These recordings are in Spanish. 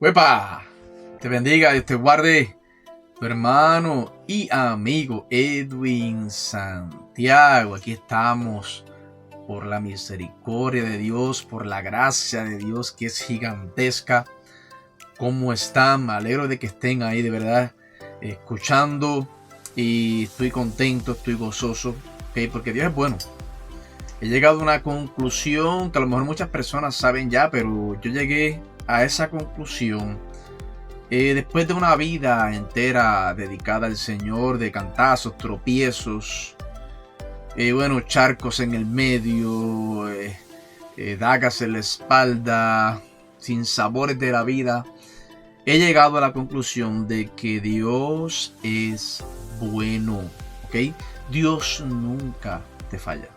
¡Huepa! Te bendiga y te guarde tu hermano y amigo Edwin Santiago. Aquí estamos por la misericordia de Dios, por la gracia de Dios que es gigantesca. ¿Cómo están? Me alegro de que estén ahí de verdad escuchando y estoy contento, estoy gozoso, ¿okay? Porque Dios es bueno. He llegado a una conclusión que a lo mejor muchas personas saben ya, pero yo llegué a esa conclusión después de una vida entera dedicada al Señor, de cantazos, tropiezos, charcos en el medio, dagas en la espalda, sinsabores de la vida. He llegado a la conclusión de que Dios es bueno, ¿ok? Dios nunca te falla,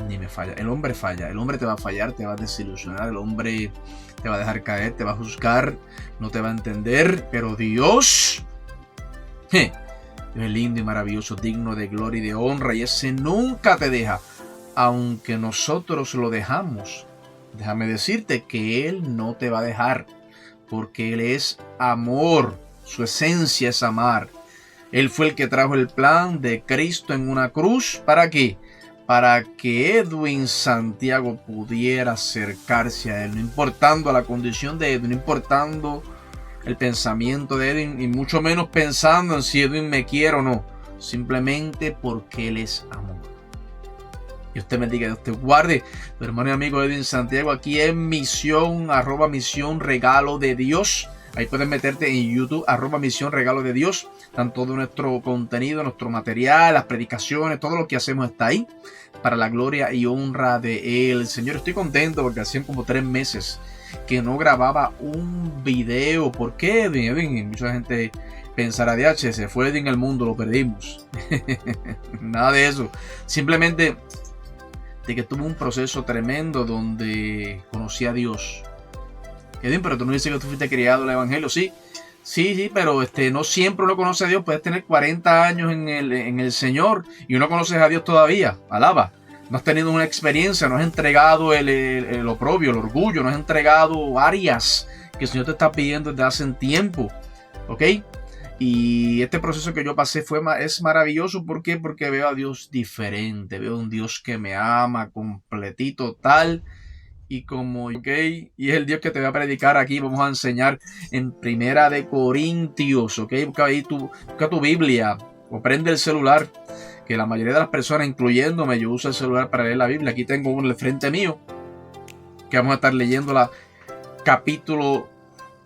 ni me falla. El hombre falla, el hombre te va a fallar, te va a desilusionar, el hombre te va a dejar caer, te va a juzgar, no te va a entender, pero Dios es lindo y maravilloso, digno de gloria y de honra, y ese nunca te deja, aunque nosotros lo dejamos. Déjame decirte que Él no te va a dejar, porque Él es amor, su esencia es amar. Él fue el que trajo el plan de Cristo en una cruz. ¿Para qué? Para que Edwin Santiago pudiera acercarse a Él, no importando la condición de Edwin, no importando el pensamiento de Edwin, y mucho menos pensando en si Edwin me quiere o no, simplemente porque Él es amor. Dios te bendiga, Dios te guarde. Tu hermano y amigo Edwin Santiago aquí en Misión, @Misión Regalo de Dios. Ahí puedes meterte en YouTube, @Misión Regalo de Dios. Están todo nuestro contenido, nuestro material, las predicaciones, todo lo que hacemos está ahí para la gloria y honra de Él. Señor, estoy contento porque hacían como 3 meses que no grababa un video. ¿Por qué, Edwin? Mucha gente pensará, DH, se fue Edwin el mundo, lo perdimos. Nada de eso. Simplemente de que tuve un proceso tremendo donde conocí a Dios. Edwin, pero tú no dices que tú fuiste criado en el Evangelio. Sí, pero no siempre uno conoce a Dios. Puedes tener 40 años en el Señor y uno conoces a Dios todavía. Alaba. No has tenido una experiencia, no has entregado el oprobio, el orgullo, no has entregado áreas que el Señor te está pidiendo desde hace tiempo. ¿Ok? Y este proceso que yo pasé es maravilloso. ¿Por qué? Porque veo a Dios diferente. Veo a un Dios que me ama completito, tal y como, ¿ok? Y es el Dios que te voy a predicar aquí. Vamos a enseñar en Primera de Corintios, ¿ok? Busca tu Biblia o prende el celular, que la mayoría de las personas, incluyéndome, yo uso el celular para leer la Biblia. Aquí tengo uno al frente mío, que vamos a estar leyéndola capítulo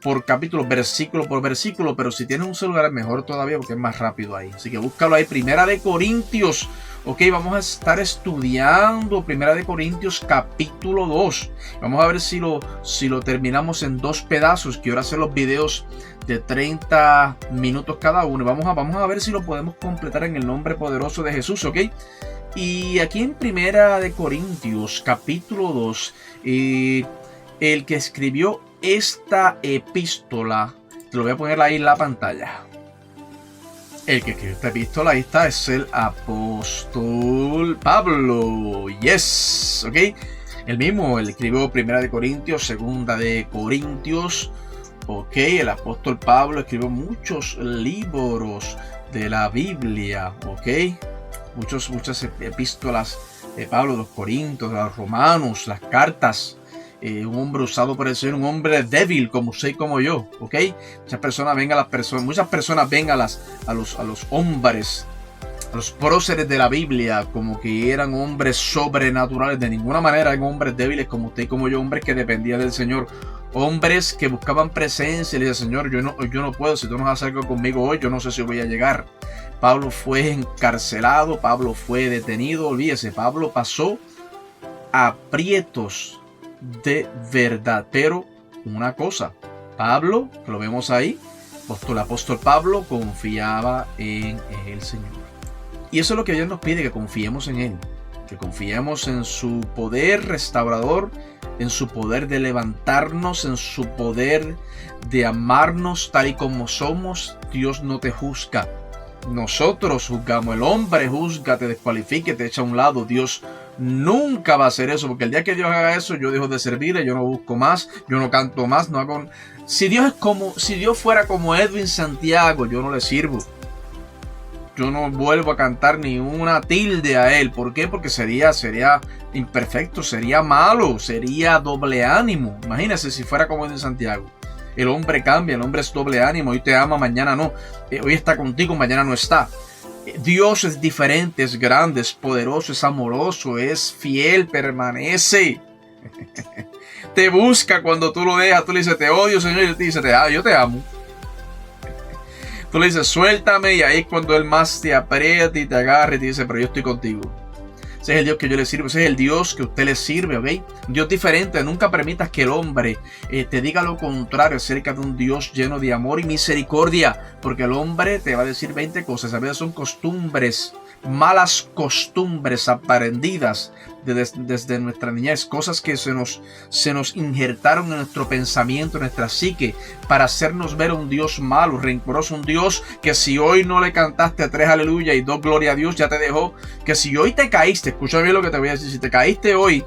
por capítulo, versículo por versículo, pero si tienes un celular es mejor todavía porque es más rápido ahí. Así que búscalo ahí, Primera de Corintios. Ok, vamos a estar estudiando Primera de Corintios capítulo 2. Vamos a ver si lo terminamos en 2 pedazos. Quiero hacer los videos de 30 minutos cada uno. Vamos a ver si lo podemos completar en el nombre poderoso de Jesús, ok. Y aquí en Primera de Corintios capítulo 2, el que escribió esta epístola, te lo voy a poner ahí en la pantalla. El que escribió esta epístola, ahí está, es el apóstol Pablo. Yes, ok. El mismo, él escribió Primera de Corintios, Segunda de Corintios. Ok, el apóstol Pablo escribió muchos libros de la Biblia. Ok, muchas epístolas de Pablo, de los Corintios, de los Romanos, las cartas. Un hombre usado por el Señor, un hombre débil como usted y como yo, ¿ok? Muchas personas ven a los hombres, a los próceres de la Biblia como que eran hombres sobrenaturales. De ninguna manera eran hombres débiles como usted y como yo, hombres que dependían del Señor, hombres que buscaban presencia y le decían, Señor, yo no puedo, si tú no haces algo conmigo hoy, yo no sé si voy a llegar. Pablo fue encarcelado, Pablo fue detenido, olvídese, Pablo pasó aprietos de verdad, pero una cosa, Pablo, que lo vemos ahí, el apóstol Pablo confiaba en el Señor, y eso es lo que Dios nos pide, que confiemos en Él, que confiemos en su poder restaurador, en su poder de levantarnos, en su poder de amarnos tal y como somos. Dios no te juzga, nosotros juzgamos, el hombre juzga, te descualifica, te echa a un lado. Dios Nunca va a ser eso, porque el día que Dios haga eso, yo dejo de servirle, yo no busco más, yo no canto más, no hago... Si Dios fuera como Edwin Santiago, yo no le sirvo. Yo no vuelvo a cantar ni una tilde a él. ¿Por qué? Porque sería imperfecto, sería malo, sería doble ánimo. Imagínense si fuera como Edwin Santiago. El hombre cambia, el hombre es doble ánimo. Hoy te ama, mañana no. Hoy está contigo, mañana no está. Dios es diferente, es grande, es poderoso, es amoroso, es fiel, permanece. Te busca cuando tú lo dejas. Tú le dices, te odio, Señor, y él te dice, yo te amo. Tú le dices, suéltame, y ahí es cuando él más te aprieta y te agarra y te dice, pero yo estoy contigo. Ese es el Dios que yo le sirvo, ese es el Dios que usted le sirve, ¿ok? Dios diferente. Nunca permitas que el hombre te diga lo contrario acerca de un Dios lleno de amor y misericordia, porque el hombre te va a decir 20 cosas. A veces son costumbres, malas costumbres aprendidas desde nuestra niñez, cosas que se nos injertaron en nuestro pensamiento, en nuestra psique, para hacernos ver a un Dios malo, rencoroso, un Dios que si hoy no le cantaste 3 aleluya y 2 gloria a Dios, ya te dejó. Que si hoy te caíste, escucha bien lo que te voy a decir, si te caíste hoy,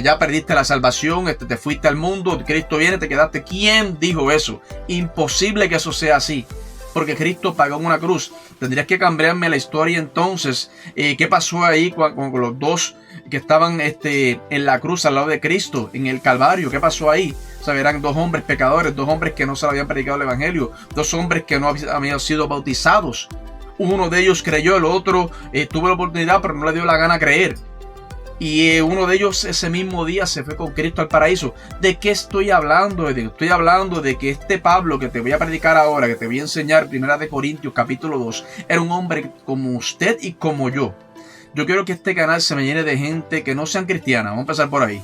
ya perdiste la salvación, te fuiste al mundo, Cristo viene, te quedaste. ¿Quién dijo eso? Imposible que eso sea así, porque Cristo pagó en una cruz. Tendrías que cambiarme la historia entonces. ¿Qué pasó ahí con los dos que estaban en la cruz al lado de Cristo, en el Calvario? ¿Qué pasó ahí? O sea, eran 2 hombres pecadores, 2 hombres que no se habían predicado el Evangelio, 2 hombres que no habían sido bautizados. Uno de ellos creyó, el otro tuvo la oportunidad, pero no le dio la gana creer. Y uno de ellos ese mismo día se fue con Cristo al paraíso. ¿De qué estoy hablando? Estoy hablando de que este Pablo que te voy a predicar ahora, que te voy a enseñar, 1 Corintios capítulo 2, era un hombre como usted y como yo. Yo quiero que este canal se me llene de gente que no sean cristianas. Vamos a empezar por ahí.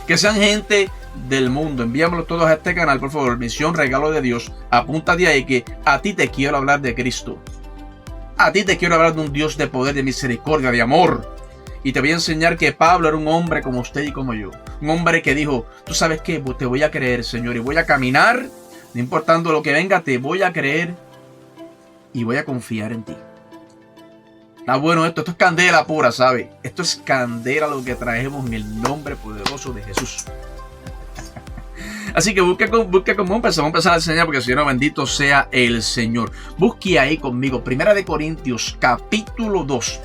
Que sean gente del mundo. Envíamelo todos a este canal, por favor. Misión Regalo de Dios. Apúntate ahí que a ti te quiero hablar de Cristo. A ti te quiero hablar de un Dios de poder, de misericordia, de amor. Y te voy a enseñar que Pablo era un hombre como usted y como yo. Un hombre que dijo, ¿tú sabes qué? Te voy a creer, Señor, y voy a caminar. No importando lo que venga, te voy a creer y voy a confiar en ti. Está bueno esto es candela pura, ¿sabe? Esto es candela lo que traemos en el nombre poderoso de Jesús. Así que busque cómo empezar. Vamos a empezar a enseñar porque si no, bendito sea el Señor. Busque ahí conmigo, 1 Corintios capítulo 2.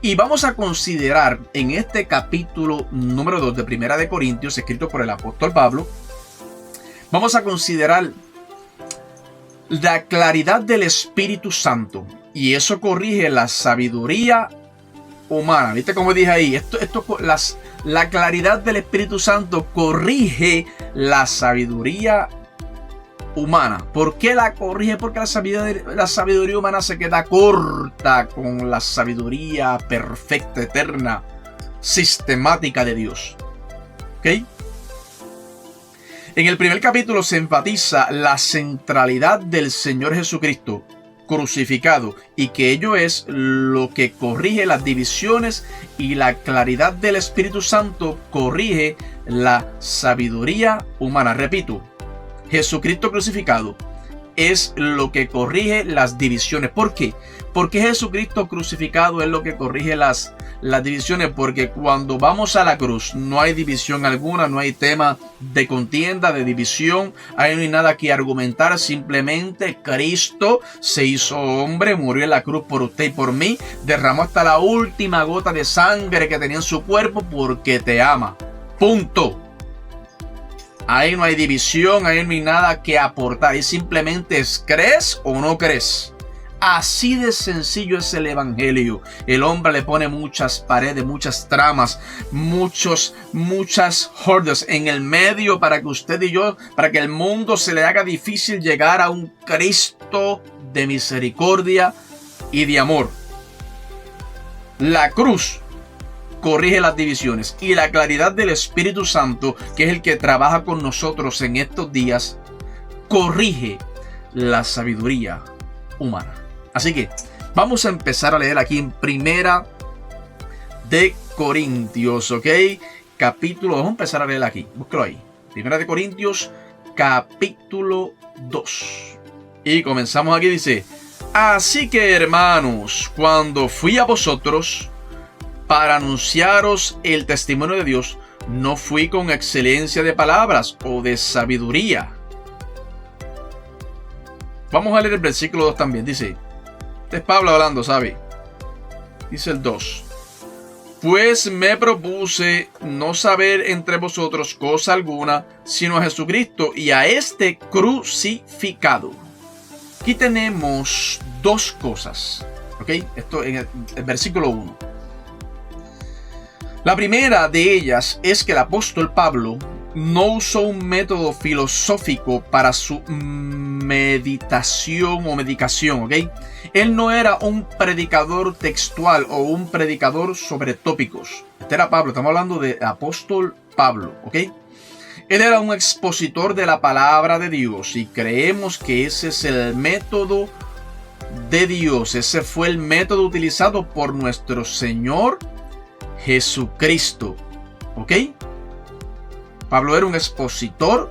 Y vamos a considerar en este capítulo número 2 de 1 Corintios, escrito por el apóstol Pablo, vamos a considerar la claridad del Espíritu Santo. Y eso corrige la sabiduría humana. ¿Viste cómo dije ahí? La claridad del Espíritu Santo corrige la sabiduría humana. ¿Por qué la corrige? Porque la sabiduría humana se queda corta con la sabiduría perfecta, eterna, sistemática de Dios. ¿Ok? En el primer capítulo se enfatiza la centralidad del Señor Jesucristo crucificado y que ello es lo que corrige las divisiones, y la claridad del Espíritu Santo corrige la sabiduría humana. Repito, Jesucristo crucificado es lo que corrige las divisiones. ¿Por qué? Porque Jesucristo crucificado es lo que corrige las divisiones, porque cuando vamos a la cruz no hay división alguna, no hay tema de contienda, de división, ahí no hay nada que argumentar, simplemente Cristo se hizo hombre, murió en la cruz por usted y por mí, derramó hasta la última gota de sangre que tenía en su cuerpo porque te ama. Punto. Ahí no hay división, ahí no hay nada que aportar, ahí simplemente es crees o no crees. Así de sencillo es el Evangelio. El hombre le pone muchas paredes, muchas tramas, muchas hordas en el medio para que usted y yo, para que el mundo se le haga difícil llegar a un Cristo de misericordia y de amor. La cruz corrige las divisiones, y la claridad del Espíritu Santo, que es el que trabaja con nosotros en estos días, corrige la sabiduría humana. Así que vamos a empezar a leer aquí en 1 Corintios, ¿ok? Capítulo, vamos a empezar a leer aquí, búsquelo ahí. 1 Corintios, capítulo 2. Y comenzamos aquí, dice: así que, hermanos, cuando fui a vosotros, para anunciaros el testimonio de Dios, no fui con excelencia de palabras o de sabiduría. Vamos a leer el versículo 2 también. Dice, este es Pablo hablando, ¿sabe? Dice el 2. Pues me propuse no saber entre vosotros cosa alguna, sino a Jesucristo y a este crucificado. Aquí tenemos dos cosas, ¿ok? Esto en el versículo 1. La primera de ellas es que el apóstol Pablo no usó un método filosófico para su meditación o medicación, ¿ok? Él no era un predicador textual o un predicador sobre tópicos. Este era Pablo, estamos hablando de apóstol Pablo, ¿ok? Él era un expositor de la palabra de Dios y creemos que ese es el método de Dios. Ese fue el método utilizado por nuestro Señor Jesucristo, ¿ok? Pablo era un expositor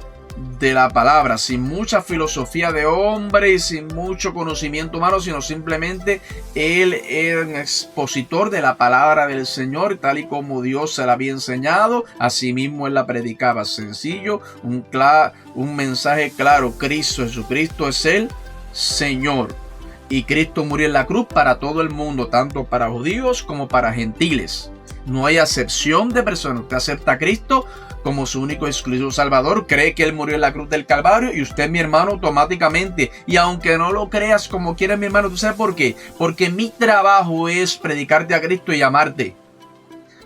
de la palabra, sin mucha filosofía de hombre y sin mucho conocimiento humano, sino simplemente él era un expositor de la palabra del Señor, tal y como Dios se la había enseñado. Asimismo él la predicaba, sencillo, un mensaje claro: Cristo Jesucristo es el Señor, y Cristo murió en la cruz para todo el mundo, tanto para judíos como para gentiles. No hay acepción de personas. Usted acepta a Cristo como su único y exclusivo Salvador, cree que Él murió en la cruz del Calvario y usted, mi hermano, automáticamente. Y aunque no lo creas como quieras, mi hermano, ¿tú sabes por qué? Porque mi trabajo es predicarte a Cristo y amarte.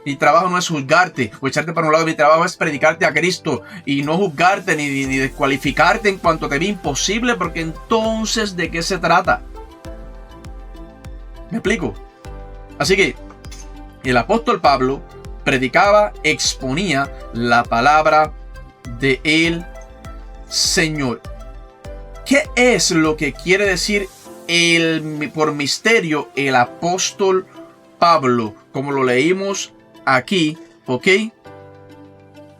Mi trabajo no es juzgarte o echarte para un lado. Mi trabajo es predicarte a Cristo y no juzgarte ni descualificarte en cuanto te ve imposible, porque entonces, ¿de qué se trata? ¿Me explico? Así que el apóstol Pablo predicaba, exponía la palabra de el Señor. ¿Qué es lo que quiere decir por misterio el apóstol Pablo? Como lo leímos aquí, ¿ok?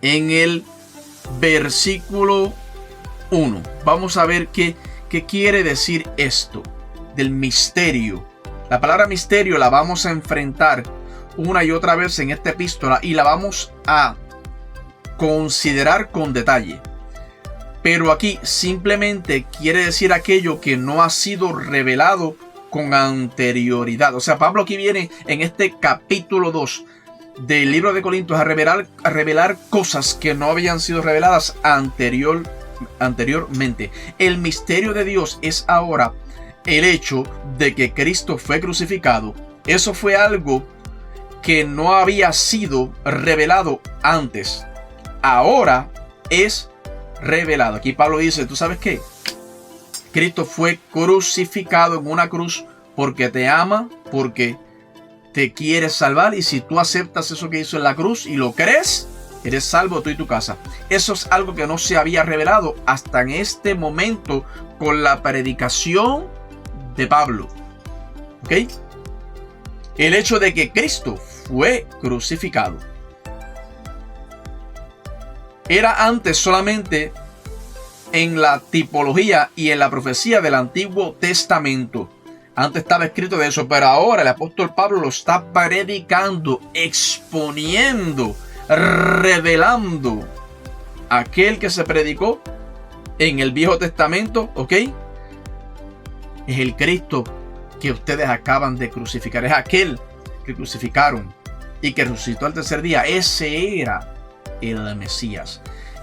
En el versículo 1. Vamos a ver qué quiere decir esto del misterio. La palabra misterio la vamos a enfrentar una y otra vez en esta epístola y la vamos a considerar con detalle. Pero aquí simplemente quiere decir aquello que no ha sido revelado con anterioridad. O sea, Pablo aquí viene en este capítulo 2 del libro de Corintios a revelar cosas que no habían sido reveladas anteriormente. El misterio de Dios es ahora el hecho de que Cristo fue crucificado. Eso fue algo que no había sido revelado antes. Ahora es revelado. Aquí Pablo dice, ¿tú sabes qué? Cristo fue crucificado en una cruz porque te ama, porque te quiere salvar. Y si tú aceptas eso que hizo en la cruz y lo crees, eres salvo tú y tu casa. Eso es algo que no se había revelado hasta en este momento con la predicación de Pablo. ¿Ok? El hecho de que Cristo fue crucificado era antes solamente en la tipología y en la profecía del Antiguo Testamento. Antes estaba escrito de eso, pero ahora el apóstol Pablo lo está predicando, exponiendo, revelando aquel que se predicó en el Viejo Testamento, ¿ok? Es el Cristo que ustedes acaban de crucificar. Es aquel que crucificaron y que resucitó al tercer día. Ese era el Mesías,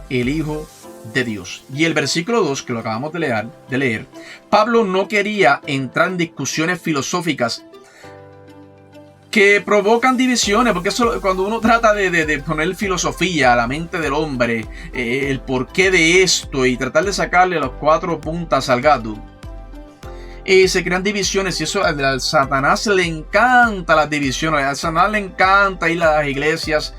el Hijo de Dios. Y el versículo 2, que lo acabamos de leer, Pablo no quería entrar en discusiones filosóficas que provocan divisiones, porque eso, cuando uno trata de poner filosofía a la mente del hombre, el porqué de esto y tratar de sacarle las cuatro puntas al gato, se crean divisiones. Y eso a Satanás le encanta las divisiones. A Satanás le encanta ir a las iglesias,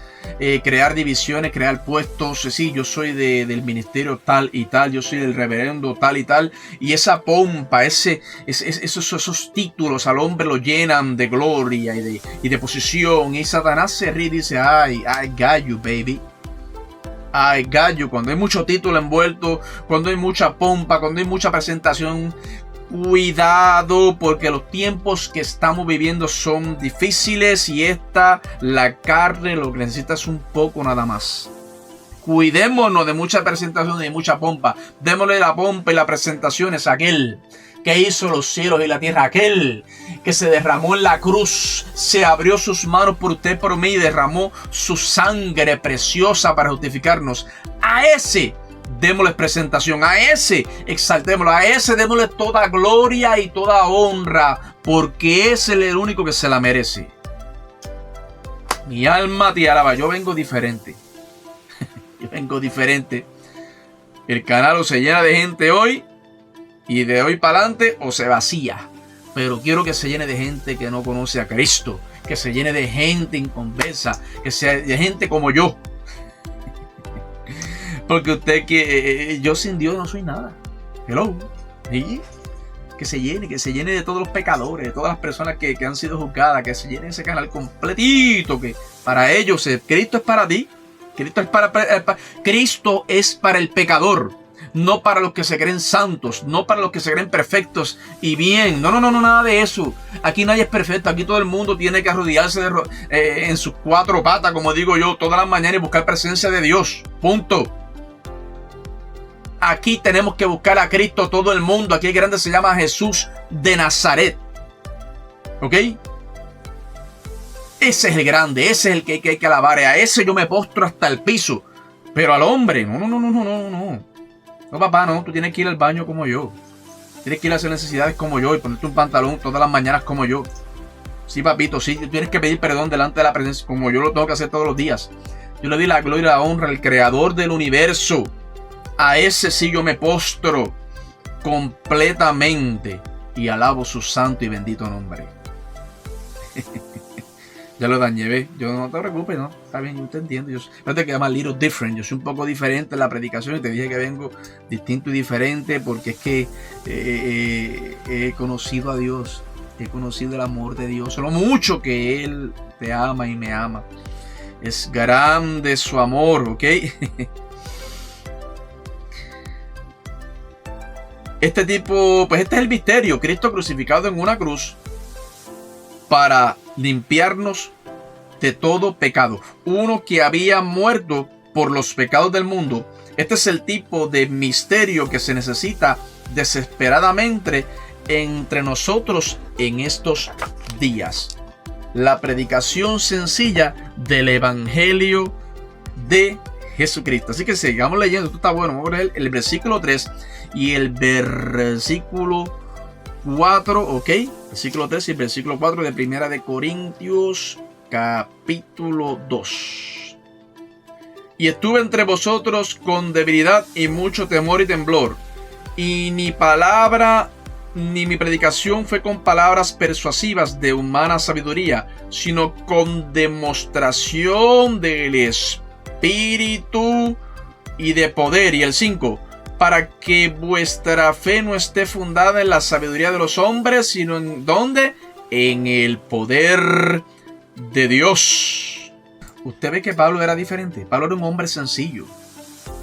crear divisiones, crear puestos. Sí, yo soy del ministerio tal y tal, yo soy del reverendo tal y tal. Y esa pompa, esos títulos al hombre lo llenan de gloria y de posición. Y Satanás se ríe y dice, I got you, baby. I got you. Cuando hay mucho título envuelto, cuando hay mucha pompa, cuando hay mucha presentación, Cuidado, porque los tiempos que estamos viviendo son difíciles y la carne, lo que necesita es un poco nada más. Cuidémonos de mucha presentación y de mucha pompa. Démosle la pompa y las presentaciones a aquel que hizo los cielos y la tierra, aquel que se derramó en la cruz, se abrió sus manos por usted, por mí, y derramó su sangre preciosa para justificarnos. A ese démosle presentación, a ese exaltémoslo, a ese démosle toda gloria y toda honra, porque es el único que se la merece. Mi alma te alaba. Yo vengo diferente. Yo vengo diferente. El canal o se llena de gente hoy, y de hoy para adelante o se vacía. Pero quiero que se llene de gente que no conoce a Cristo, que se llene de gente inconversa, que sea de gente como yo. Porque yo sin Dios no soy nada. Hello. ¿Sí? Que se llene de todos los pecadores, de todas las personas que han sido juzgadas, que se llene ese canal completito, que para ellos Cristo es para ti. Cristo es para el pecador, no para los que se creen santos, no para los que se creen perfectos y bien. No, nada de eso. Aquí nadie es perfecto. Aquí todo el mundo tiene que arrodillarse en sus cuatro patas, como digo yo, todas las mañanas y buscar presencia de Dios. Punto. Aquí tenemos que buscar a Cristo todo el mundo. Aquí el grande se llama Jesús de Nazaret. ¿Ok? Ese es el grande, ese es el que hay que alabar. A ese yo me postro hasta el piso. Pero al hombre, no. No, papá, no. Tú tienes que ir al baño como yo. Tienes que ir a hacer necesidades como yo y ponerte un pantalón todas las mañanas como yo. Sí, papito, sí. Tú tienes que pedir perdón delante de la presencia como yo lo tengo que hacer todos los días. Yo le doy la gloria y la honra al creador del universo. A ese sí yo me postro completamente y alabo su santo y bendito nombre. Ya lo dañé, ¿ves? Yo no te preocupes, ¿no? Está bien, yo te entiendo. Yo te llama little different. Yo soy un poco diferente en la predicación y te dije que vengo distinto y diferente porque es que he conocido a Dios. He conocido el amor de Dios. Lo mucho que Él te ama y me ama. Es grande su amor, ¿ok? Este es el misterio. Cristo crucificado en una cruz para limpiarnos de todo pecado. Uno que había muerto por los pecados del mundo. Este es el tipo de misterio que se necesita desesperadamente entre nosotros en estos días. La predicación sencilla del Evangelio de Jesucristo. Así que sigamos leyendo. Esto está bueno. Vamos a leer el versículo 3 y el versículo 4, ¿ok? Versículo 3 y el versículo 4 de Primera de Corintios, capítulo 2. Y estuve entre vosotros con debilidad y mucho temor y temblor, y ni palabra ni mi predicación fue con palabras persuasivas de humana sabiduría, sino con demostración del Espíritu y de poder. Y el 5, para que vuestra fe no esté fundada en la sabiduría de los hombres, sino en ¿dónde? En el poder de Dios. Usted ve que Pablo era diferente. Pablo era un hombre sencillo.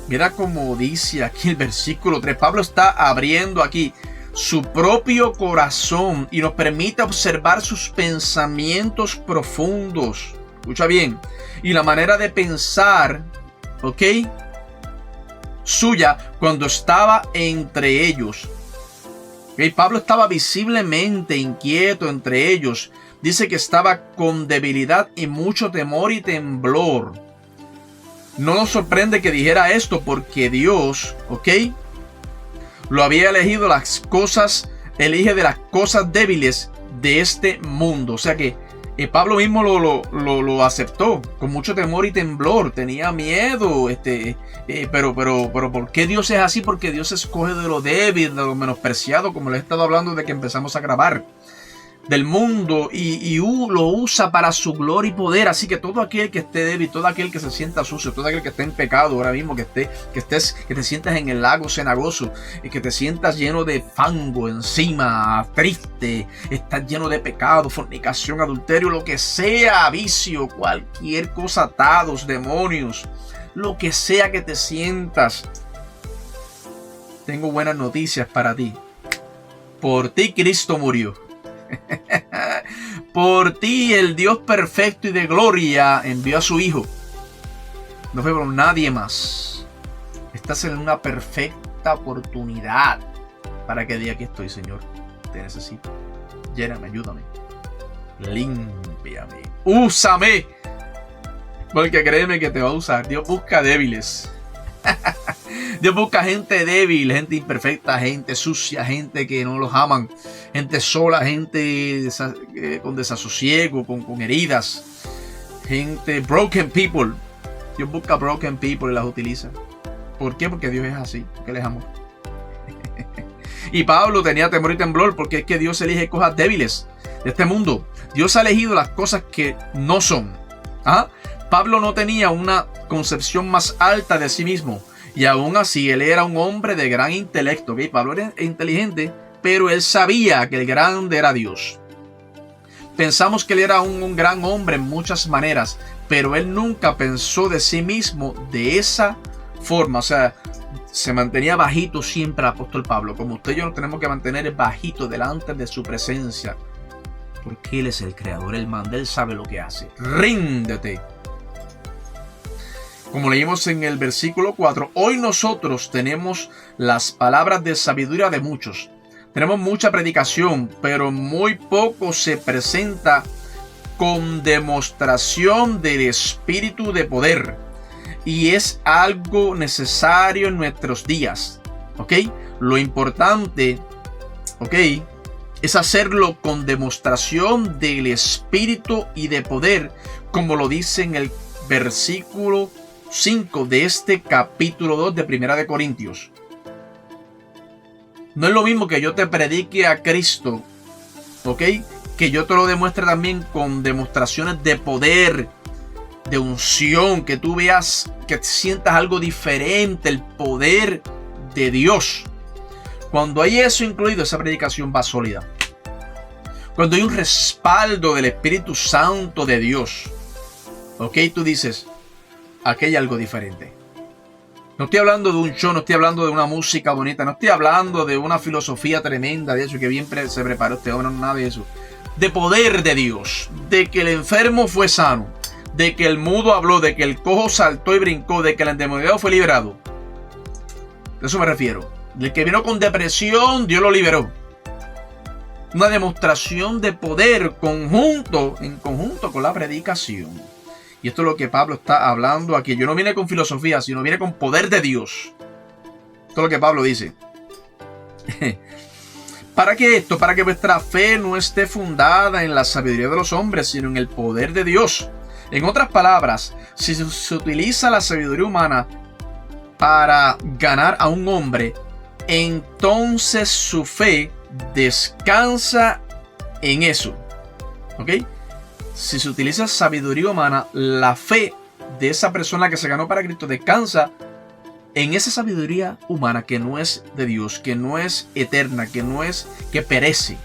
Mira cómo dice aquí el versículo 3. Pablo está abriendo aquí su propio corazón y nos permite observar sus pensamientos profundos. Escucha bien. Y la manera de pensar, ¿ok?, suya cuando estaba entre ellos. ¿Okay? Pablo estaba visiblemente inquieto entre ellos. Dice que estaba con debilidad y mucho temor y temblor. No nos sorprende que dijera esto porque Dios, ¿ok?, lo había elegido elige de las cosas débiles de este mundo. O sea que Pablo mismo lo aceptó con mucho temor y temblor. Tenía miedo. Pero ¿por qué Dios es así? Porque Dios escoge de lo débil, de lo menospreciado, como les he estado hablando de que empezamos a grabar, del mundo, y lo usa para su gloria y poder. Así que todo aquel que esté débil, todo aquel que se sienta sucio, todo aquel que esté en pecado ahora mismo, que te sientas en el lago cenagoso y que te sientas lleno de fango encima, triste, estás lleno de pecado, fornicación, adulterio, lo que sea, vicio, cualquier cosa, atados, demonios, lo que sea que te sientas, tengo buenas noticias para ti. Por ti Cristo murió. Por ti el Dios perfecto y de gloria envió a su Hijo. No fue por nadie más. Estás en una perfecta oportunidad para que diga: aquí estoy, Señor, te necesito. Lléname, ayúdame, límpiame, úsame. Porque créeme que te va a usar. Dios busca débiles. Dios busca gente débil, gente imperfecta, gente sucia, gente que no los aman, gente sola, gente con desasosiego, con heridas, gente broken people. Dios busca broken people y las utiliza. ¿Por qué? Porque Dios es así, porque Él es amor. Y Pablo tenía temor y temblor porque es que Dios elige cosas débiles de este mundo. Dios ha elegido las cosas que no son. ¿Ah? Pablo no tenía una concepción más alta de sí mismo. Y aún así, él era un hombre de gran intelecto. ¿Okay? Pablo era inteligente, pero él sabía que el grande era Dios. Pensamos que él era un gran hombre en muchas maneras, pero él nunca pensó de sí mismo de esa forma. O sea, se mantenía bajito siempre el apóstol Pablo. Como usted y yo nos tenemos que mantener bajito delante de su presencia. Porque Él es el creador, Él manda, Él sabe lo que hace. Ríndete. Como leímos en el versículo 4, hoy nosotros tenemos las palabras de sabiduría de muchos. Tenemos mucha predicación, pero muy poco se presenta con demostración del espíritu de poder. Y es algo necesario en nuestros días. ¿Ok? Lo importante, ¿ok?, es hacerlo con demostración del espíritu y de poder, como lo dice en el versículo 5 de este capítulo 2 de Primera de Corintios. No es lo mismo que yo te predique a Cristo, ¿ok?, que yo te lo demuestre también con demostraciones de poder, de unción, que tú veas, que sientas algo diferente, el poder de Dios. Cuando hay eso incluido, esa predicación va sólida. Cuando hay un respaldo del Espíritu Santo de Dios, ok, tú dices, aquí hay algo diferente. No estoy hablando de un show, no estoy hablando de una música bonita, no estoy hablando de una filosofía tremenda, de eso, que bien se preparó este hombre, no, nada de eso. De poder de Dios, de que el enfermo fue sano, de que el mudo habló, de que el cojo saltó y brincó, de que el endemoniado fue liberado. De eso me refiero. Del que vino con depresión, Dios lo liberó. Una demostración de poder en conjunto con la predicación. Y esto es lo que Pablo está hablando aquí. Yo no vine con filosofía, sino vine con poder de Dios. Esto es lo que Pablo dice. ¿Para qué esto? Para que vuestra fe no esté fundada en la sabiduría de los hombres, sino en el poder de Dios. En otras palabras, si se utiliza la sabiduría humana para ganar a un hombre, entonces su fe descansa en eso. ¿Ok? Si se utiliza sabiduría humana, la fe de esa persona que se ganó para Cristo descansa en esa sabiduría humana que no es de Dios, que no es eterna, que perece.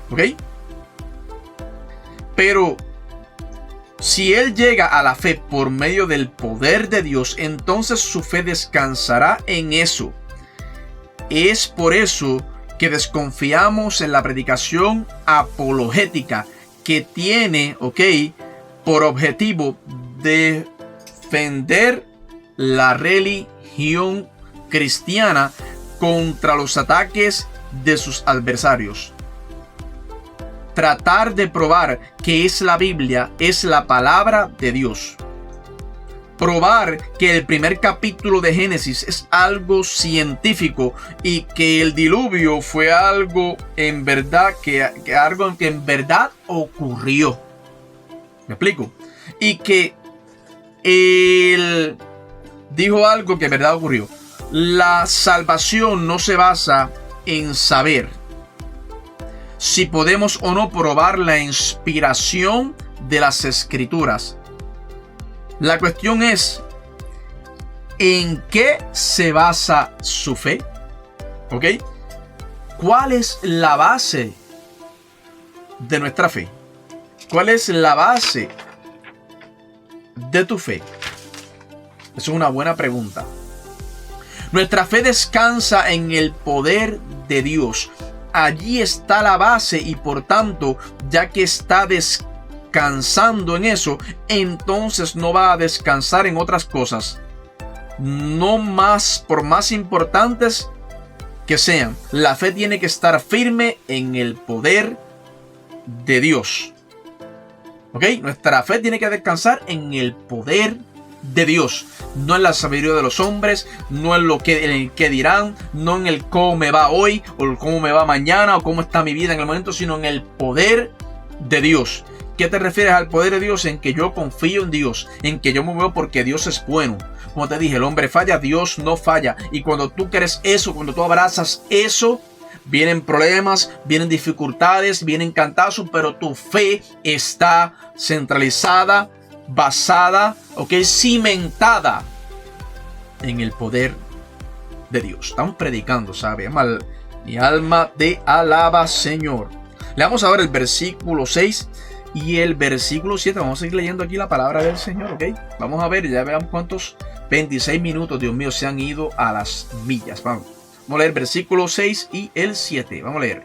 ¿Ok? Pero si él llega a la fe por medio del poder de Dios, entonces su fe descansará en eso. Es por eso que desconfiamos en la predicación apologética, que tiene, por objetivo defender la religión cristiana contra los ataques de sus adversarios. Tratar de probar que es la Biblia, es la palabra de Dios. Probar que el primer capítulo de Génesis es algo científico y que el diluvio fue algo en verdad, algo que en verdad ocurrió. ¿Me explico? Y que él dijo algo que en verdad ocurrió. La salvación no se basa en saber si podemos o no probar la inspiración de las Escrituras. La cuestión es, ¿en qué se basa su fe? ¿Ok? ¿Cuál es la base de nuestra fe? ¿Cuál es la base de tu fe? Esa es una buena pregunta. Nuestra fe descansa en el poder de Dios. Allí está la base y por tanto, ya que está descansando en eso, entonces no va a descansar en otras cosas. No más, por más importantes que sean. La fe tiene que estar firme en el poder de Dios. ¿Ok? Nuestra fe tiene que descansar en el poder de Dios, no en la sabiduría de los hombres, no en el que dirán, no en el cómo me va hoy, o cómo me va mañana, o cómo está mi vida en el momento, sino en el poder de Dios. ¿Qué te refieres al poder de Dios? En que yo confío en Dios, en que yo me muevo porque Dios es bueno. Como te dije, el hombre falla, Dios no falla. Y cuando tú crees eso, cuando tú abrazas eso, vienen problemas, vienen dificultades, vienen cantazos, pero tu fe está centralizada, basada, cimentada en el poder de Dios. Estamos predicando, ¿sabe? Mi alma te alaba, Señor. Leamos ahora el versículo 6 y el versículo 7. Vamos a seguir leyendo aquí la palabra del Señor, ¿ok? Vamos a ver, ya veamos cuántos 26 minutos, Dios mío, se han ido a las millas. Vamos a leer el versículo 6 y el 7. Vamos a leer.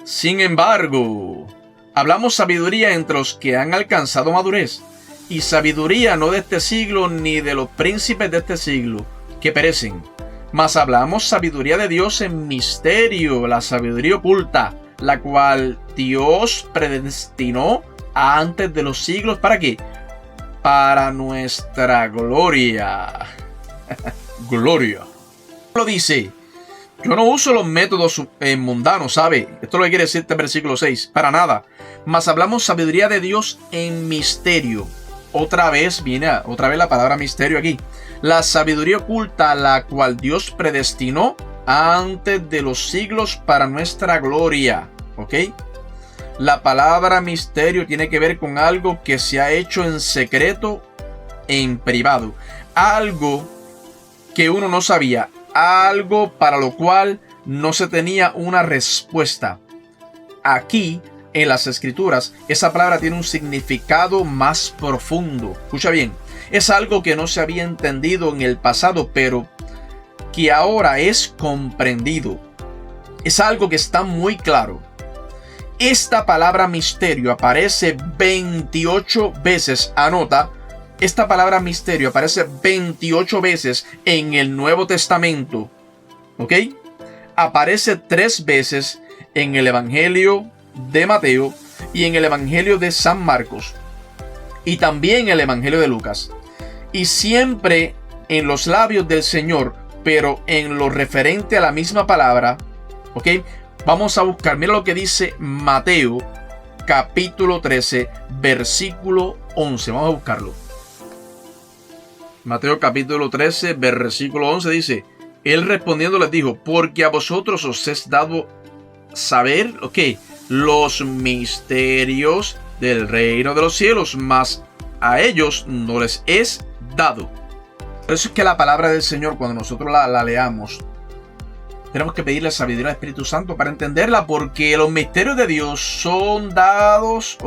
Sin embargo, hablamos sabiduría entre los que han alcanzado madurez, y sabiduría no de este siglo ni de los príncipes de este siglo, que perecen. Mas hablamos sabiduría de Dios en misterio, la sabiduría oculta, la cual Dios predestinó antes de los siglos. ¿Para qué? Para nuestra gloria. Gloria. Lo dice. Yo no uso los métodos mundanos, ¿sabe? Esto es lo que quiere decir este versículo 6. Para nada. Mas hablamos sabiduría de Dios en misterio. Otra vez la palabra misterio aquí. La sabiduría oculta, la cual Dios predestinó antes de los siglos para nuestra gloria. ¿Ok? La palabra misterio tiene que ver con algo que se ha hecho en secreto, en privado. Algo que uno no sabía. Algo para lo cual no se tenía una respuesta. Aquí, en las Escrituras, esa palabra tiene un significado más profundo. Escucha bien, es algo que no se había entendido en el pasado, pero que ahora es comprendido. Es algo que está muy claro. Esta palabra misterio aparece 28 veces. Anota, esta palabra misterio aparece 28 veces en el Nuevo Testamento. ¿Ok? Aparece 3 veces en el Evangelio de Mateo y en el Evangelio de San Marcos y también en el Evangelio de Lucas, y siempre en los labios del Señor, pero en lo referente a la misma palabra. ¿Ok? Vamos a buscar, mira lo que dice Mateo capítulo 13 versículo 11. Vamos a buscarlo. Mateo capítulo 13 versículo 11 dice: Él respondiendo les dijo: porque a vosotros os es dado saber, los misterios del reino de los cielos, mas a ellos no les es dado. Por eso es que la palabra del Señor, cuando nosotros la leamos, tenemos que pedirle sabiduría al Espíritu Santo para entenderla, porque los misterios de Dios son dados,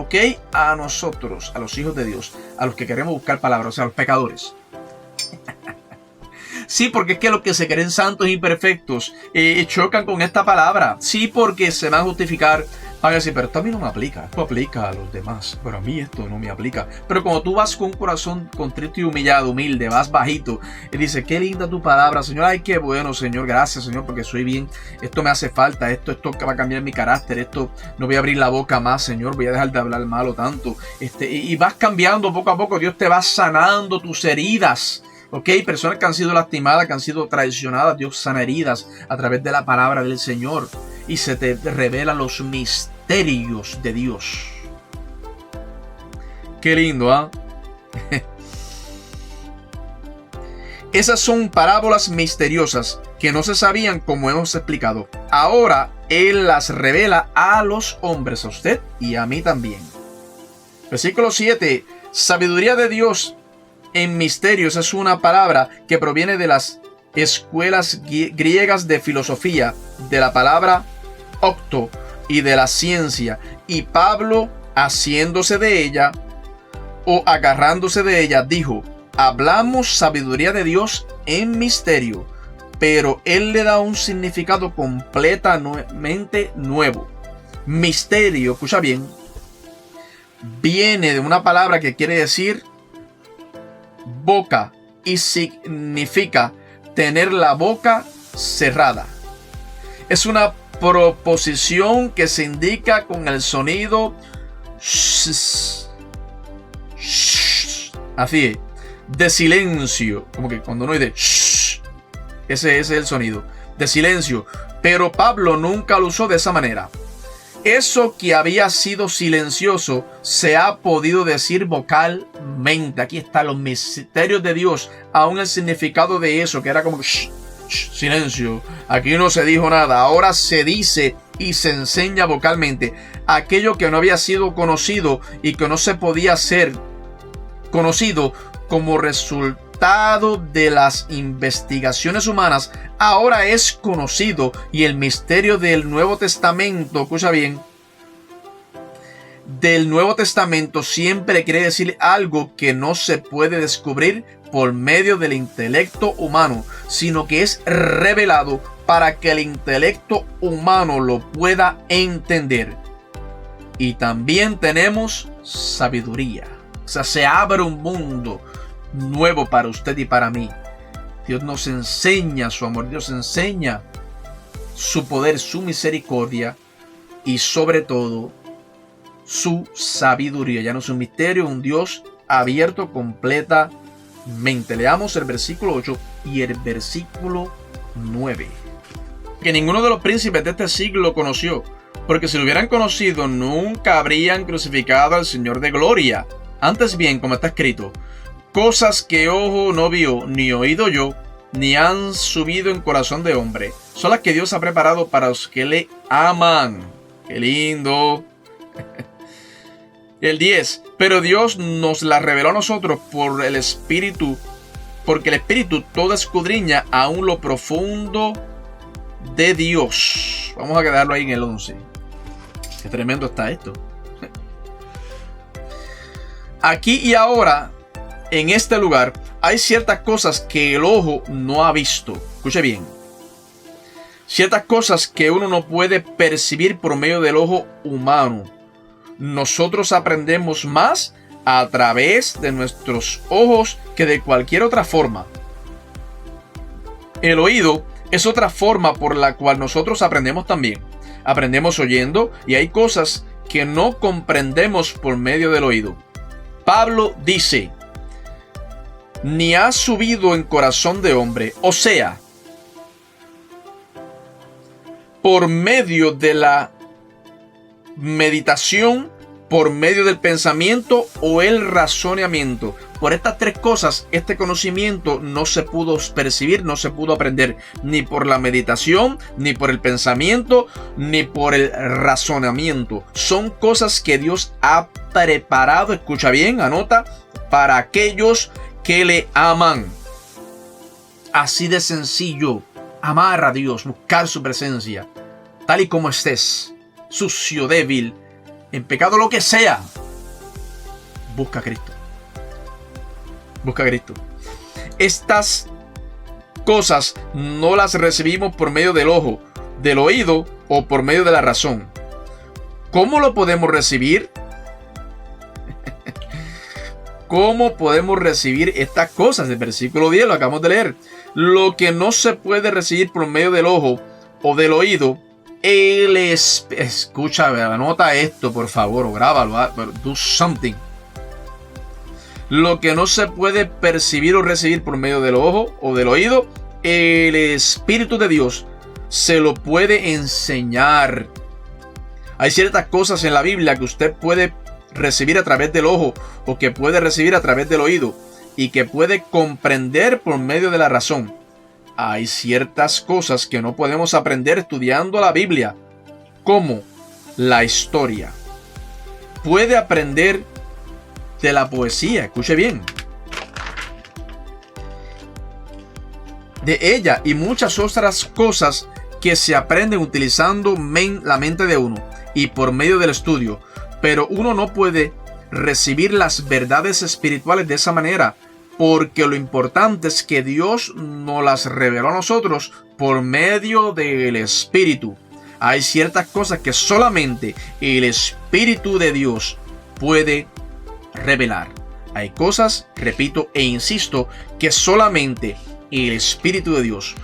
a nosotros, a los hijos de Dios, a los que queremos buscar palabras, a los pecadores. Sí, porque es que los que se creen santos y perfectos chocan con esta palabra. Sí, porque se van a justificar. Van a decir, pero esto a mí no me aplica. Esto aplica a los demás, pero a mí esto no me aplica. Pero cuando tú vas con un corazón contrito y humillado, humilde, vas bajito, y dices, qué linda tu palabra, Señor. Ay, qué bueno, Señor. Gracias, Señor, porque soy bien. Esto me hace falta. Esto va a cambiar mi carácter. Esto no voy a abrir la boca más, Señor. Voy a dejar de hablar malo tanto. Y vas cambiando poco a poco. Dios te va sanando tus heridas. Personas que han sido lastimadas, que han sido traicionadas, Dios sana heridas a través de la palabra del Señor. Y se te revelan los misterios de Dios. Qué lindo, ¿ah? Esas son parábolas misteriosas que no se sabían, como hemos explicado. Ahora Él las revela a los hombres, a usted y a mí también. Versículo 7. Sabiduría de Dios en misterios es una palabra que proviene de las escuelas griegas de filosofía, de la palabra octo y de la ciencia. Y Pablo, haciéndose de ella o agarrándose de ella, dijo: hablamos sabiduría de Dios en misterio, pero él le da un significado completamente nuevo. Misterio, escucha bien, viene de una palabra que quiere decir boca y significa tener la boca cerrada. Es una proposición que se indica con el sonido sh, sh, así, de silencio, como que cuando uno dice shh, ese es el sonido de silencio, pero Pablo nunca lo usó de esa manera. Eso que había sido silencioso se ha podido decir vocalmente. Aquí están los misterios de Dios, aún el significado de eso, que era como shh, shh, silencio. Aquí no se dijo nada, ahora se dice y se enseña vocalmente. Aquello que no había sido conocido y que no se podía ser conocido como resultado de las investigaciones humanas, ahora es conocido. Y el misterio del Nuevo Testamento, escucha bien, del Nuevo Testamento siempre quiere decir algo que no se puede descubrir por medio del intelecto humano, sino que es revelado para que el intelecto humano lo pueda entender. Y también tenemos sabiduría. O sea, se abre un mundo nuevo para usted y para mí. Dios nos enseña su amor, Dios enseña su poder, su misericordia y sobre todo su sabiduría. Ya no es un misterio, un Dios abierto completamente. Leamos el versículo 8 y el versículo 9. Que ninguno de los príncipes de este siglo lo conoció, porque si lo hubieran conocido nunca habrían crucificado al Señor de gloria. Antes bien, como está escrito, cosas que ojo no vio, ni oído yo, ni han subido en corazón de hombre, son las que Dios ha preparado para los que le aman. ¡Qué lindo! El 10. Pero Dios nos la reveló a nosotros por el Espíritu, porque el Espíritu todo escudriña aún lo profundo de Dios. Vamos a quedarlo ahí en el 11. Qué tremendo está esto. Aquí y ahora, en este lugar, hay ciertas cosas que el ojo no ha visto. Escuche bien. Ciertas cosas que uno no puede percibir por medio del ojo humano. Nosotros aprendemos más a través de nuestros ojos que de cualquier otra forma. El oído es otra forma por la cual nosotros aprendemos también. Aprendemos oyendo y hay cosas que no comprendemos por medio del oído. Pablo dice, ni ha subido en corazón de hombre, o sea, por medio de la meditación, por medio del pensamiento o el razonamiento. Por estas tres cosas, este conocimiento no se pudo percibir, no se pudo aprender, ni por la meditación, ni por el pensamiento, ni por el razonamiento. Son cosas que Dios ha preparado, escucha bien, anota, para aquellos que le aman. Así de sencillo, amar a Dios, buscar su presencia, tal y como estés, sucio, débil, en pecado, lo que sea, busca a Cristo. Busca a Cristo. Estas cosas no las recibimos por medio del ojo, del oído o por medio de la razón. ¿Cómo lo podemos recibir? ¿Cómo podemos recibir estas cosas? El versículo 10 lo acabamos de leer. Lo que no se puede recibir por medio del ojo o del oído, escucha, anota esto por favor, o grábalo, do something. Lo que no se puede percibir o recibir por medio del ojo o del oído, el Espíritu de Dios se lo puede enseñar. Hay ciertas cosas en la Biblia que usted puede recibir a través del ojo o que puede recibir a través del oído y que puede comprender por medio de la razón. Hay ciertas cosas que no podemos aprender estudiando la Biblia, como la historia. Puede aprender de la poesía, escuche bien, de ella y muchas otras cosas que se aprenden utilizando la mente de uno y por medio del estudio, pero uno no puede recibir las verdades espirituales de esa manera porque lo importante es que Dios nos las reveló a nosotros por medio del Espíritu. Hay ciertas cosas que solamente el Espíritu de Dios puede revelar. Hay cosas, repito e insisto, que solamente el Espíritu de Dios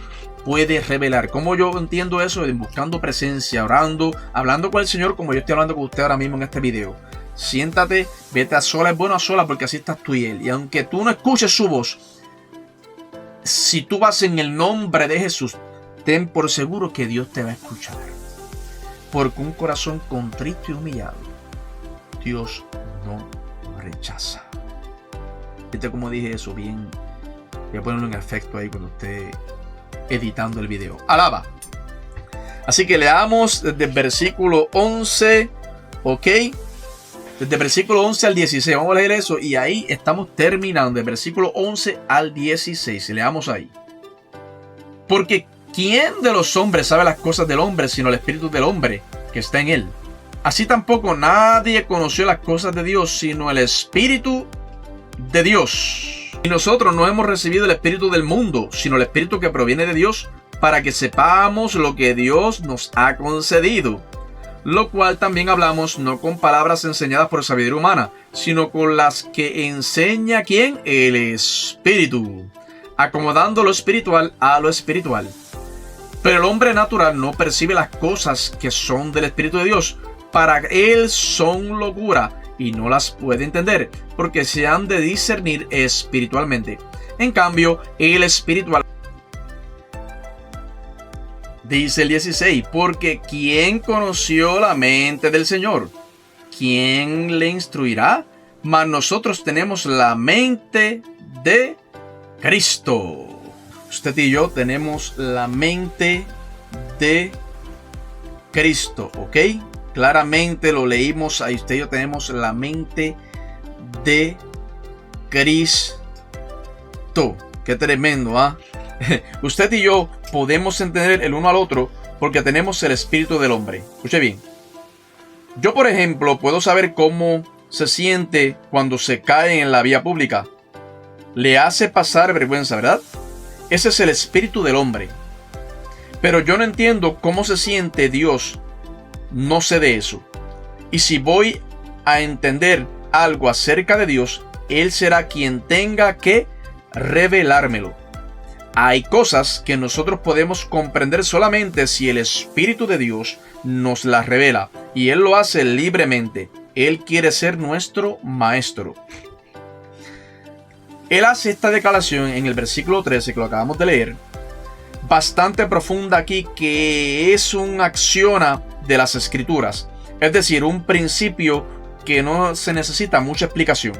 puede revelar. ¿Cómo yo entiendo eso? Buscando presencia, orando, hablando con el Señor como yo estoy hablando con usted ahora mismo en este video. Siéntate, vete a solas, es bueno a solas porque así estás tú y Él. Y aunque tú no escuches su voz, si tú vas en el nombre de Jesús, ten por seguro que Dios te va a escuchar. Porque un corazón contrito y humillado, Dios no rechaza. Viste como dije eso bien. Voy a ponerlo en efecto ahí cuando esté editando el video. Alaba. Así que leamos desde el versículo 11. Ok. Desde el versículo 11 al 16. Vamos a leer eso. Y ahí estamos terminando. Del versículo 11 al 16. Leamos ahí. Porque ¿quién de los hombres sabe las cosas del hombre sino el espíritu del hombre que está en él? Así tampoco nadie conoció las cosas de Dios sino el Espíritu de Dios. Y nosotros no hemos recibido el espíritu del mundo, sino el espíritu que proviene de Dios, para que sepamos lo que Dios nos ha concedido. Lo cual también hablamos no con palabras enseñadas por sabiduría humana, sino con las que enseña ¿quién? El Espíritu, acomodando lo espiritual a lo espiritual. Pero el hombre natural no percibe las cosas que son del Espíritu de Dios. Para él son locura y no las puede entender, porque se han de discernir espiritualmente. En cambio, el espiritual, dice el 16, porque ¿quién conoció la mente del Señor? ¿Quién le instruirá? Mas nosotros tenemos la mente de Cristo. Usted y yo tenemos la mente de Cristo, ¿ok? Claramente lo leímos, ahí usted y yo tenemos la mente de Cristo. Qué tremendo, ¿ah? Usted y yo podemos entender el uno al otro porque tenemos el espíritu del hombre. Escuche bien. Yo, por ejemplo, puedo saber cómo se siente cuando se cae en la vía pública. Le hace pasar vergüenza, ¿verdad? Ese es el espíritu del hombre. Pero yo no entiendo cómo se siente Dios. No sé de eso. Y si voy a entender algo acerca de Dios, Él será quien tenga que revelármelo. Hay cosas que nosotros podemos comprender solamente si el Espíritu de Dios nos las revela. Y Él lo hace libremente. Él quiere ser nuestro maestro. Él hace esta declaración en el versículo 13 que lo acabamos de leer. Bastante profunda aquí, que es un axioma de las Escrituras, es decir, un principio que no se necesita mucha explicación.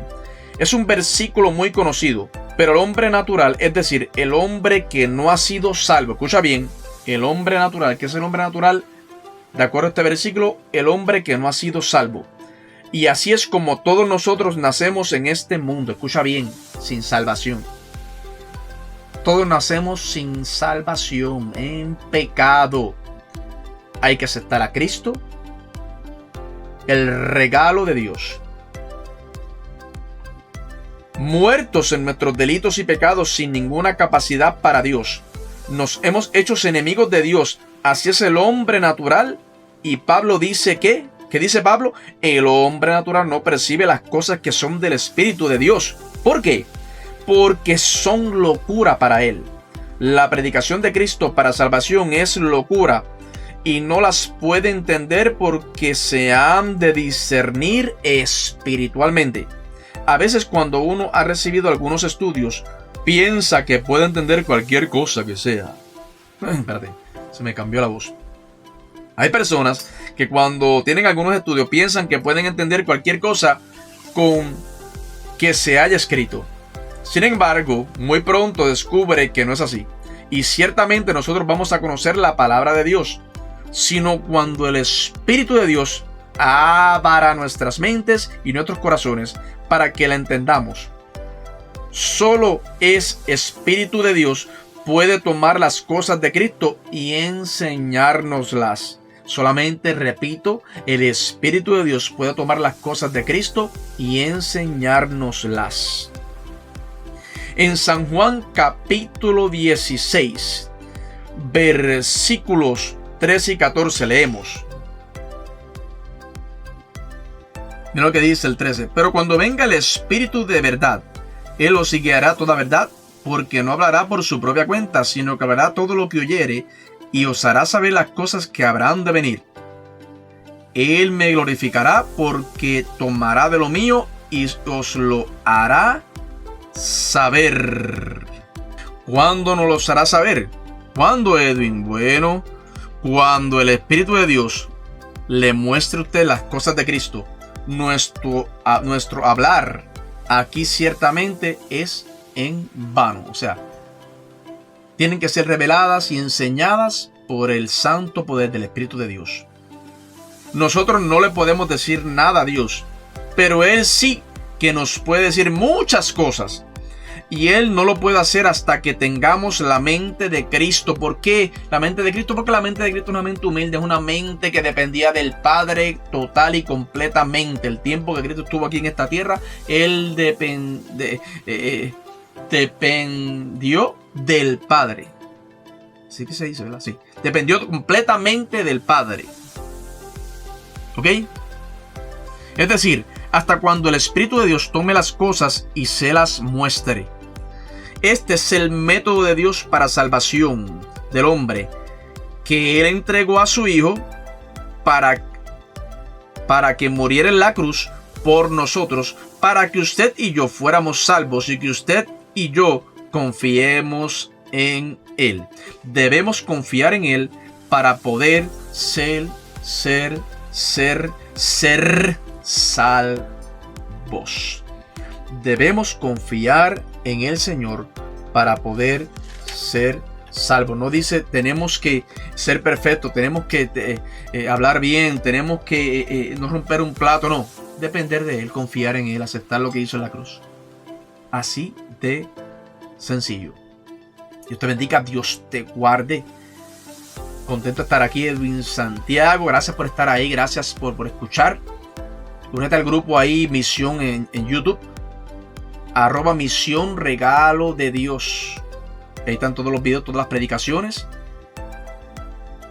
Es un versículo muy conocido, pero el hombre natural, es decir, el hombre que no ha sido salvo, escucha bien, el hombre natural, ¿qué es el hombre natural? De acuerdo a este versículo, el hombre que no ha sido salvo. Y así es como todos nosotros nacemos en este mundo, escucha bien, sin salvación. Todos nacemos sin salvación, en pecado. Hay que aceptar a Cristo, el regalo de Dios. Muertos en nuestros delitos y pecados sin ninguna capacidad para Dios. Nos hemos hecho enemigos de Dios. Así es el hombre natural. Y Pablo dice que, ¿qué dice Pablo? El hombre natural no percibe las cosas que son del Espíritu de Dios. ¿Por qué? Porque son locura para él. La predicación de Cristo para salvación es locura. Y no las puede entender porque se han de discernir espiritualmente. A veces cuando uno ha recibido algunos estudios, piensa que puede entender cualquier cosa que sea. Espérate, se me cambió la voz. Hay personas que cuando tienen algunos estudios piensan que pueden entender cualquier cosa con que se haya escrito. Sin embargo, muy pronto descubre que no es así. Y ciertamente nosotros vamos a conocer la palabra de Dios, sino cuando el Espíritu de Dios abra nuestras mentes y nuestros corazones para que la entendamos. Solo es Espíritu de Dios puede tomar las cosas de Cristo y enseñárnoslas. Solamente, repito, el Espíritu de Dios puede tomar las cosas de Cristo y enseñárnoslas. En San Juan capítulo 16, versículos 13 y 14 leemos. Mira lo que dice el 13. Pero cuando venga el Espíritu de verdad, Él os guiará toda verdad, porque no hablará por su propia cuenta, sino que hablará todo lo que oyere, y os hará saber las cosas que habrán de venir. Él me glorificará, porque tomará de lo mío y os lo hará saber. ¿Cuándo nos los hará saber? ¿Cuándo, Edwin? Bueno, cuando el Espíritu de Dios le muestre a usted las cosas de Cristo. Nuestro hablar aquí ciertamente es en vano. O sea, tienen que ser reveladas y enseñadas por el santo poder del Espíritu de Dios. Nosotros no le podemos decir nada a Dios, pero Él sí que nos puede decir muchas cosas. Y Él no lo puede hacer hasta que tengamos la mente de Cristo. ¿Por qué la mente de Cristo? Porque la mente de Cristo es una mente humilde, es una mente que dependía del Padre total y completamente. El tiempo que Cristo estuvo aquí en esta tierra, Él dependió del Padre. Así que se dice, ¿verdad? Sí. Dependió completamente del Padre. ¿Ok? Es decir, hasta cuando el Espíritu de Dios tome las cosas y se las muestre. Este es el método de Dios para salvación del hombre, que Él entregó a su Hijo para que muriera en la cruz por nosotros, para que usted y yo fuéramos salvos y que usted y yo confiemos en Él. Debemos confiar en Él para poder ser salvos. Debemos confiar en el Señor para poder ser salvos. No dice tenemos que ser perfectos, tenemos que hablar bien, tenemos que no romper un plato. No, depender de Él, confiar en Él, aceptar lo que hizo en la cruz. Así de sencillo. Dios te bendiga, Dios te guarde. Contento de estar aquí, Edwin Santiago. Gracias por estar ahí, gracias por escuchar. Únete al grupo ahí, Misión en YouTube. @Misión Regalo de Dios. Ahí están todos los videos, todas las predicaciones.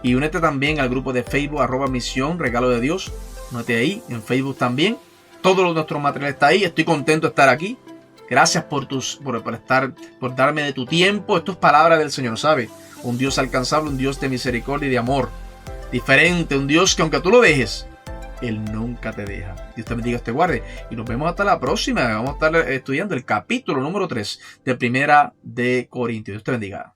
Y únete también al grupo de Facebook, @Misión Regalo de Dios. Únete ahí, en Facebook también. Todo nuestro material está ahí. Estoy contento de estar aquí. Gracias por darme de tu tiempo. Esto es palabra del Señor, ¿sabes? Un Dios alcanzable, un Dios de misericordia y de amor. Diferente, un Dios que aunque tú lo dejes, Él nunca te deja. Dios te bendiga, te guarde. Y nos vemos hasta la próxima. Vamos a estar estudiando el capítulo número 3 de Primera de Corintios. Dios te bendiga.